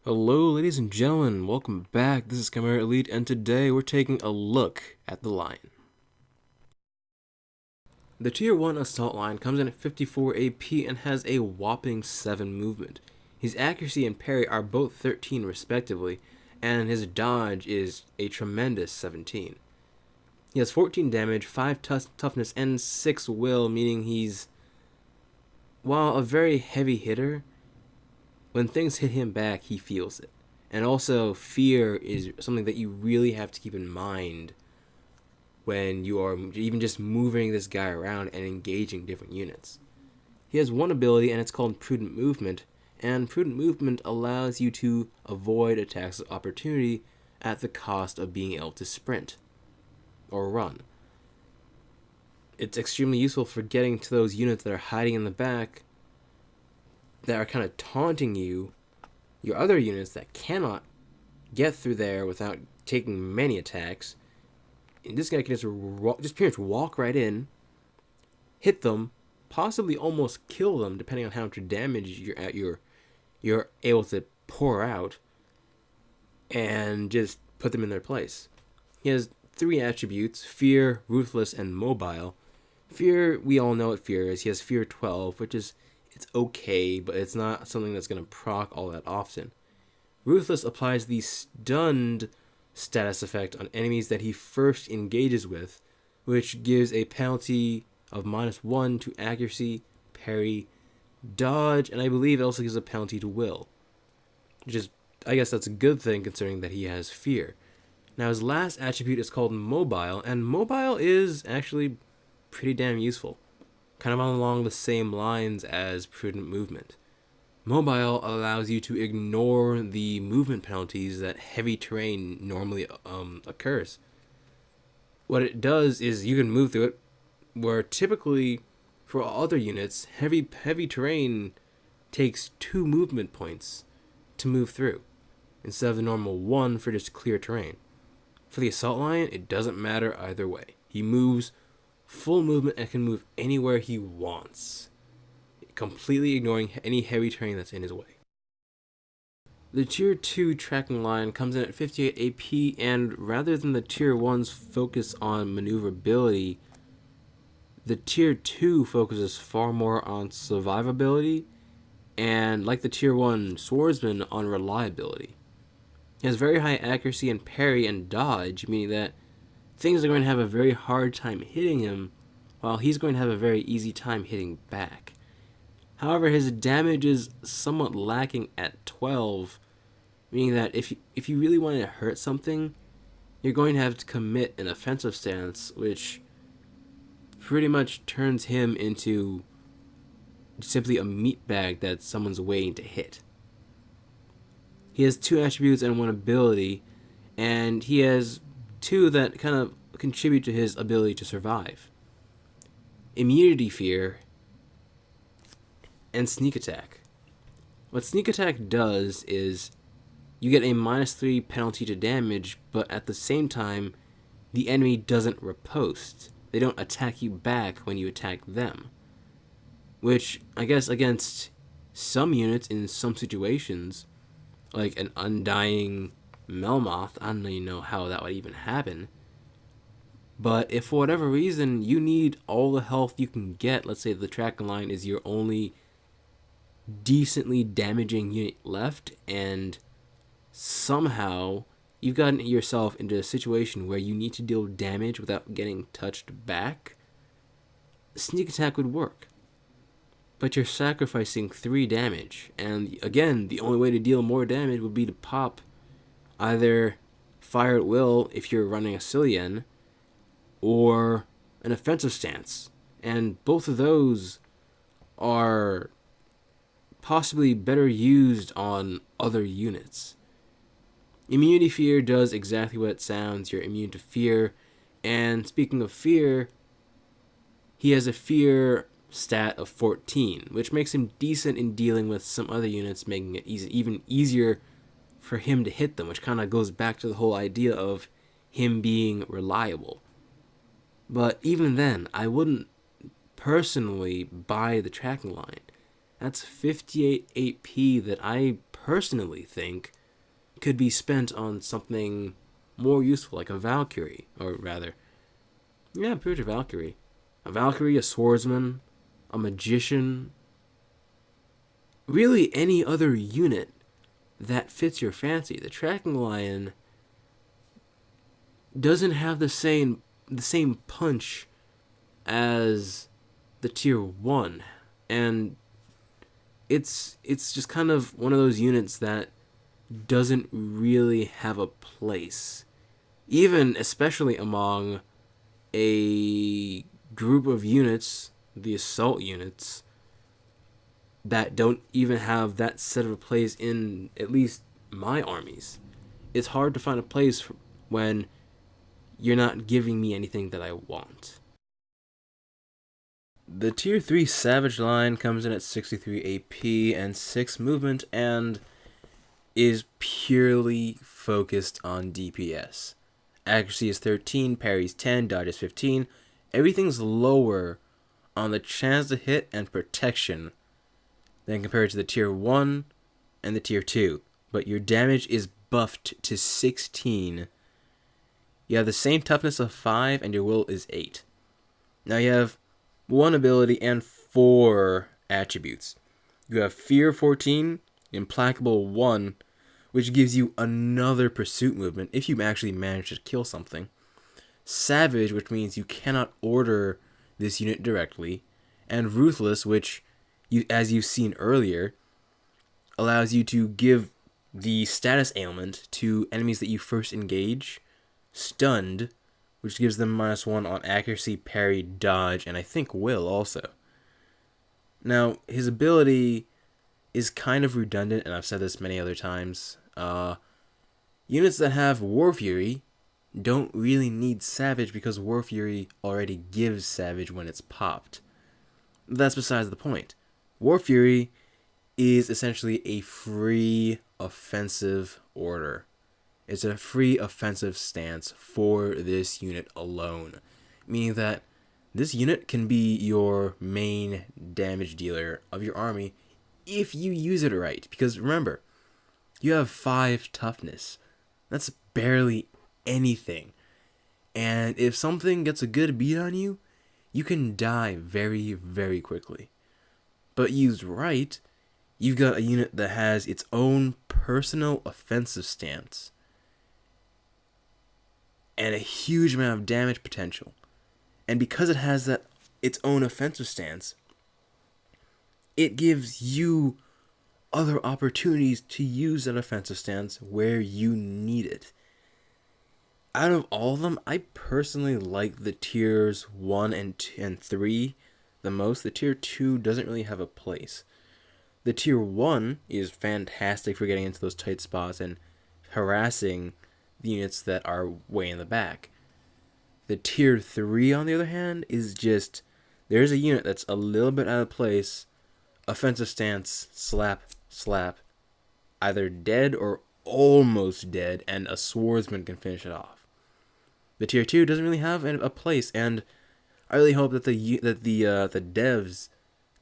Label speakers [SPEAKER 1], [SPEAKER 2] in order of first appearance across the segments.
[SPEAKER 1] Hello, ladies and gentlemen, welcome back. This is Chimera Elite, and today we're taking a look at the Lion. The Tier 1 Assault Lion comes in at 54 AP and has a whopping 7 movement. His accuracy and parry are both 13 respectively, and his dodge is a tremendous 17. He has 14 damage, 5 toughness, and 6 will, meaning he's, while a very heavy hitter, when things hit him back, he feels it. And also, fear is something that you really have to keep in mind when you are even just moving this guy around and engaging different units. He has one ability, and it's called Prudent Movement, and Prudent Movement allows you to avoid attacks of opportunity at the cost of being able to sprint or run. It's extremely useful for getting to those units that are hiding in the back that are kind of taunting you, your other units that cannot get through there without taking many attacks. And this guy can just pretty much walk right in, hit them, possibly almost kill them, depending on how much damage you're able to pour out, and just put them in their place. He has 3 attributes: Fear, Ruthless, and Mobile. Fear, we all know what Fear is. He has Fear 12, which is it's okay, but it's not something that's going to proc all that often. Ruthless applies the stunned status effect on enemies that he first engages with, which gives a penalty of -1 to accuracy, parry, dodge, and I believe it also gives a penalty to will. Which is, I guess that's a good thing considering that he has fear. Now his last attribute is called Mobile, and Mobile is actually pretty damn useful. Kind of along the same lines as Prudent Movement. Mobile allows you to ignore the movement penalties that heavy terrain normally occurs. What it does is you can move through it, where typically for other units, heavy terrain takes 2 movement points to move through, instead of the normal 1 for just clear terrain. For the Assault Lion, it doesn't matter either way. He moves full movement and can move anywhere he wants, completely ignoring any heavy terrain that's in his way. The Tier 2 Tracking Lion comes in at 58 AP, and rather than the Tier 1's focus on maneuverability, the Tier 2 focuses far more on survivability, and like the Tier 1 Swordsman, on reliability. He has very high accuracy and parry and dodge, meaning that things are going to have a very hard time hitting him, while he's going to have a very easy time hitting back. However, his damage is somewhat lacking at 12, meaning that if you really want to hurt something, you're going to have to commit an offensive stance, which pretty much turns him into simply a meat bag that someone's waiting to hit. He has 2 attributes and 1 ability, and he has 2 that kind of contribute to his ability to survive: Immunity Fear and Sneak Attack. What Sneak Attack does is you get a -3 penalty to damage, but at the same time, the enemy doesn't riposte. They don't attack you back when you attack them. Which, I guess, against some units in some situations, like an Undying Melmoth, I don't even know how that would even happen. But if for whatever reason you need all the health you can get, let's say the Tracking Line is your only decently damaging unit left, and somehow you've gotten yourself into a situation where you need to deal damage without getting touched back, Sneak Attack would work. But you're sacrificing 3 damage, and again, the only way to deal more damage would be to pop either Fire at Will if you're running a Cillian, or an offensive stance, and both of those are possibly better used on other units. Immunity Fear does exactly what it sounds. You're immune to fear, and speaking of fear, he has a fear stat of 14, which makes him decent in dealing with some other units, making it even easier for him to hit them, which kind of goes back to the whole idea of him being reliable. But even then, I wouldn't personally buy the Tracking Line. That's 58 AP that I personally think could be spent on something more useful, like a Valkyrie, or rather, yeah, pretty much a Valkyrie. A Valkyrie, a swordsman, a magician, really any other unit that fits your fancy. The tracking lion doesn't have the same punch as the tier 1, and it's just kind of one of those units that doesn't really have a place, even especially among a group of units, the assault units, that don't even have that set of a place in at least my armies. It's hard to find a place when you're not giving me anything that I want. The tier 3 Savage line comes in at 63 AP and 6 movement and is purely focused on DPS. Accuracy is 13, parries 10, dodges 15. Everything's lower on the chance to hit and protection than compared to the tier 1 and the tier 2. But your damage is buffed to 16. You have the same toughness of 5 and your will is 8. Now you have 1 ability and 4 attributes. You have Fear 14, Implacable 1, which gives you another pursuit movement if you actually manage to kill something. Savage, which means you cannot order this unit directly. And Ruthless, which, as you've seen earlier, allows you to give the status ailment to enemies that you first engage. Stunned, which gives them -1 on accuracy, parry, dodge, and I think will also. Now, his ability is kind of redundant, and I've said this many other times. Units that have War Fury don't really need Savage because War Fury already gives Savage when it's popped. That's besides the point. War Fury is essentially a free offensive order. It's a free offensive stance for this unit alone, meaning that this unit can be your main damage dealer of your army if you use it right. Because remember, you have 5 toughness. That's barely anything. And if something gets a good beat on you, you can die very, very quickly. But used right, you've got a unit that has its own personal offensive stance and a huge amount of damage potential. And because it has that its own offensive stance, it gives you other opportunities to use that offensive stance where you need it. Out of all of them, I personally like the tiers 1 and 3 the most. The tier 2 doesn't really have a place. The tier 1 is fantastic for getting into those tight spots and harassing the units that are way in the back. The tier 3, on the other hand, is just, there's a unit that's a little bit out of place, offensive stance, slap, slap, either dead or almost dead, and a swordsman can finish it off. The tier 2 doesn't really have a place, and I really hope that the devs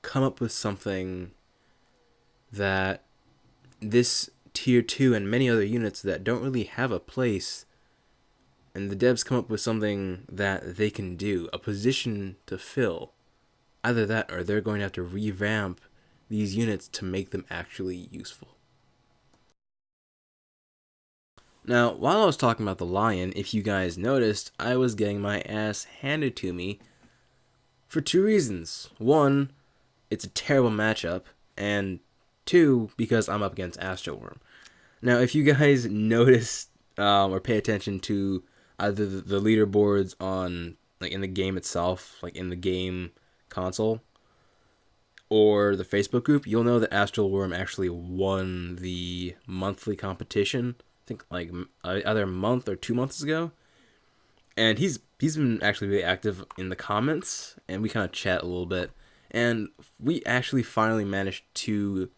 [SPEAKER 1] come up with something that this tier 2 and many other units that don't really have a place, and the devs come up with something that they can do, a position to fill. Either that or they're going to have to revamp these units to make them actually useful. Now, while I was talking about the lion, if you guys noticed, I was getting my ass handed to me for 2 reasons. 1, it's a terrible matchup, and 2, because I'm up against Astralwyrm. Now, if you guys notice or pay attention to either the leaderboards on, like, in the game itself, like in the game console, or the Facebook group, you'll know that Astralwyrm actually won the monthly competition. I think like either a month or 2 months ago, and he's been actually really active in the comments, and we kind of chat a little bit, and we actually finally managed to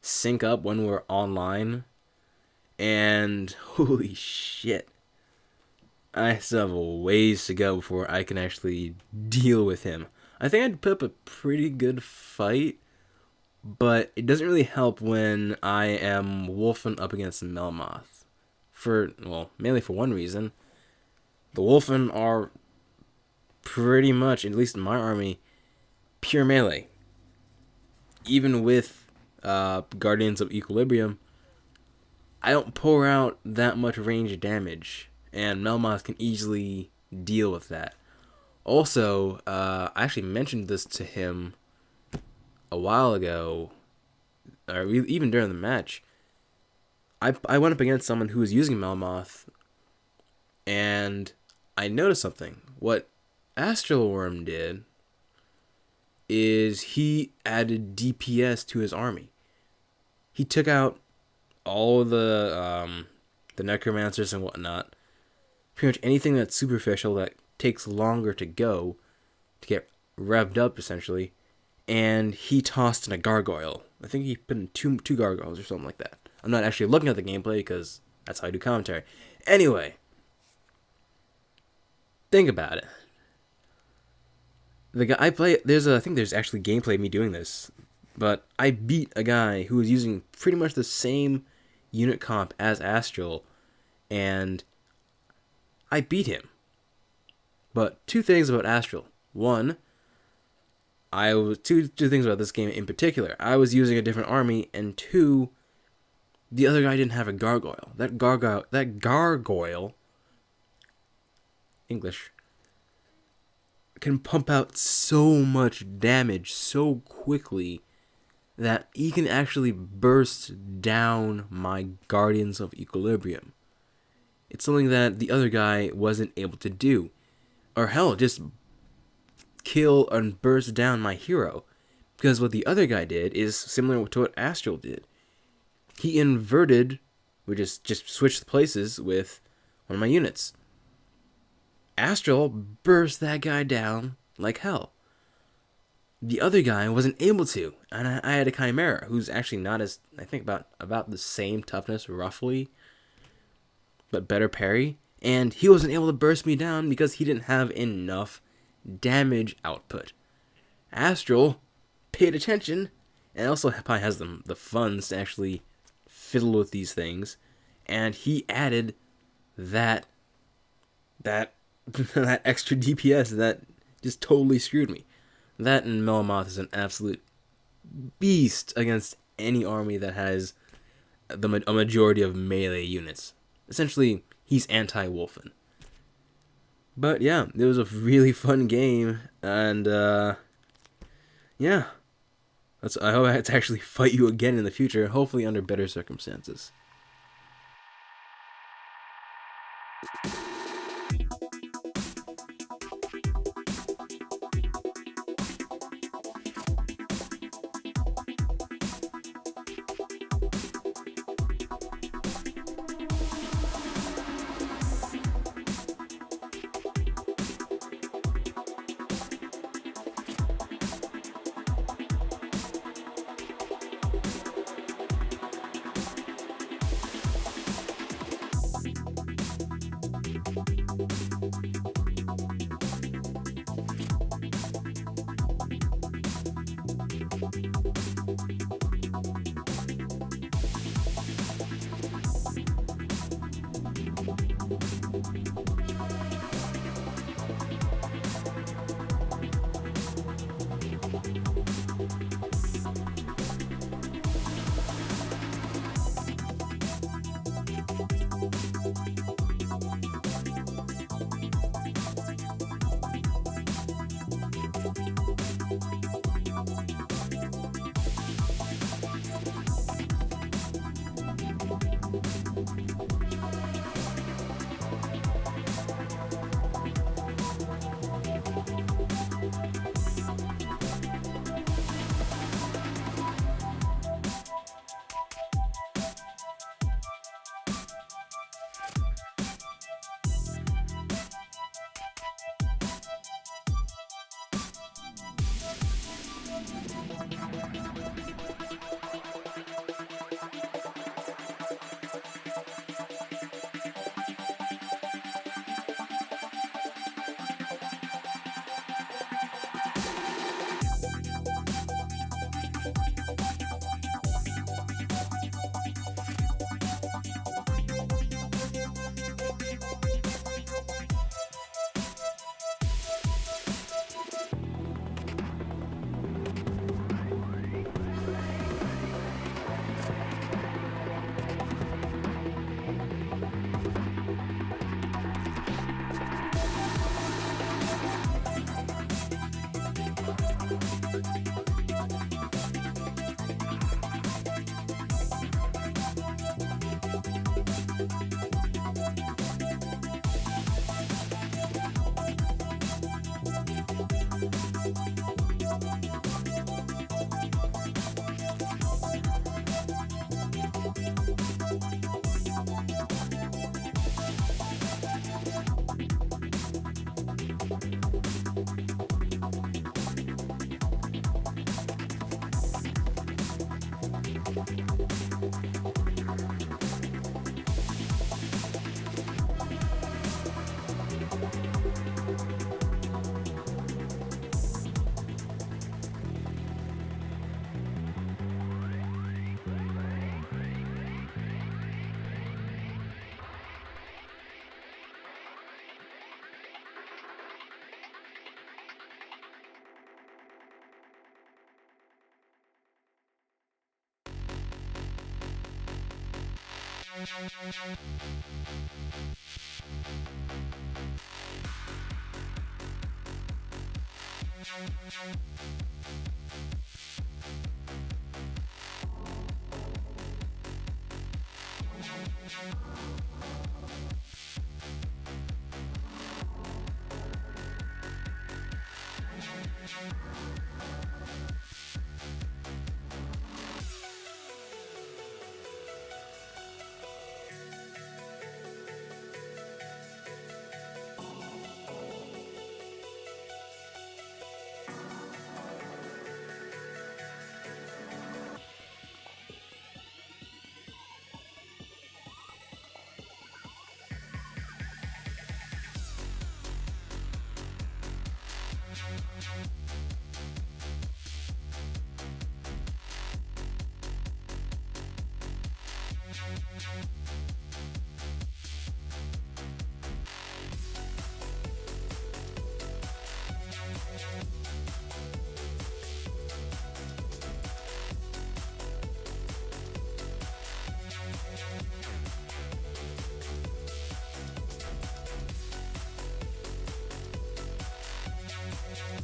[SPEAKER 1] sync up when we're online, and holy shit, I still have a ways to go before I can actually deal with him. I think I'd put up a pretty good fight, but it doesn't really help when I am Wolfen up against Melmoth. Mainly for one reason. The Wolfen are pretty much, at least in my army, pure melee. Even with Guardians of Equilibrium, I don't pour out that much range damage, and Melmoth can easily deal with that. Also, I actually mentioned this to him a while ago, or even during the match. I went up against someone who was using Melmoth, and I noticed something. What Astralwyrm did is he added DPS to his army. He took out all the necromancers and whatnot. Pretty much anything that's superficial that takes longer to go, to get revved up essentially, and he tossed in a gargoyle. I think he put in two gargoyles or something like that. I'm not actually looking at the gameplay because that's how I do commentary. Anyway, think about it. The guy I play, I think there's actually gameplay of me doing this, but I beat a guy who was using pretty much the same unit comp as Astral, and I beat him. But two things about Astral. One, two things about this game in particular. I was using a different army, and two, the other guy didn't have a gargoyle. That gargoyle, English, can pump out so much damage so quickly that he can actually burst down my Guardians of Equilibrium. It's something that the other guy wasn't able to do. Or hell, just kill and burst down my hero. Because what the other guy did is similar to what Astral did. He inverted, we just switched places with one of my units. Astral burst that guy down like hell. The other guy wasn't able to, and I had a Chimera who's actually not as, I think about the same toughness roughly, but better parry, and he wasn't able to burst me down because he didn't have enough damage output. Astral paid attention, and also probably has the funds to actually fiddle with these things, and he added that that extra DPS that just totally screwed me. That and Melmoth is an absolute beast against any army that has a majority of melee units. Essentially, he's anti-Wolfen. But yeah, it was a really fun game, and yeah. I hope I get to actually fight you again in the future, hopefully under better circumstances.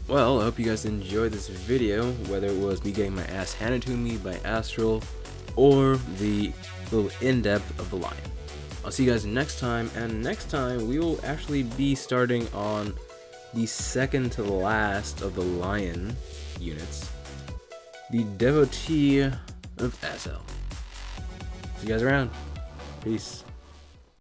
[SPEAKER 1] Well, I hope you guys enjoyed this video, whether it was me getting my ass handed to me by Astral, or the little in-depth of the Lion. I'll see you guys next time, and next time we will actually be starting on the second to the last of the Lion units, the Devotee of Asel. See you guys around. Peace.